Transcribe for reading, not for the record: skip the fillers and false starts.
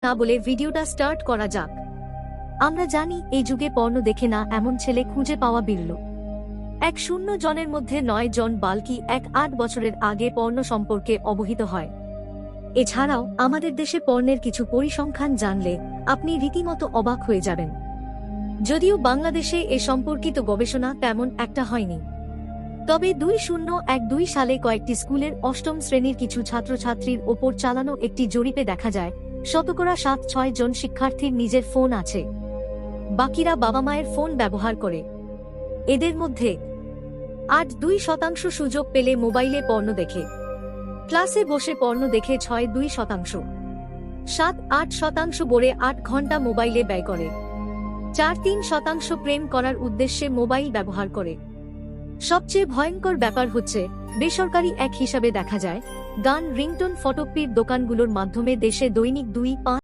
না বলে ভিডিওটা স্টার্ট করা যাক। আমরা জানি এই যুগে পর্নো দেখে না এমন ছেলে খুঁজে পাওয়া বিরল। 100 জনের মধ্যে 9 জন বালকি 8 বছরের আগে পর্নো সম্পর্কে অবহিত হয়। এছাড়াও আমাদের দেশে পর্নের কিছু পরিসংখ্যান জানলে আপনি রীতিমতো অবাক হয়ে যাবেন। যদিও বাংলাদেশে এ সম্পর্কিত গবেষণা তেমন একটা হয়নি, তবে 2012 সালে কয়েকটি স্কুলের 8ম শ্রেণীর কিছু ছাত্রছাত্রীর ওপর চালানো একটি জরিপে দেখা যায় 7.6 জন শিক্ষার্থীর নিজের ফোন আছে, বাকিরা বাবা মায়ের ফোন ব্যবহার করে। এদের মধ্যে 8.2% সুযোগ পেলে মোবাইলে পর্নো দেখে। ক্লাসে বসে পর্নো দেখে 6.2%। 7-8% গড়ে 8 ঘন্টা মোবাইলে ব্যয় করে। 4-3% প্রেম করার উদ্দেশ্যে মোবাইল ব্যবহার করে। সবচেয়ে ভয়ঙ্কর ব্যাপার হচ্ছে, বেসরকারি এক হিসাবে দেখা যায় গান, রিংটোন, ফটোকপির দোকানগুলোর মাধ্যমে দেশে দৈনিক 2-5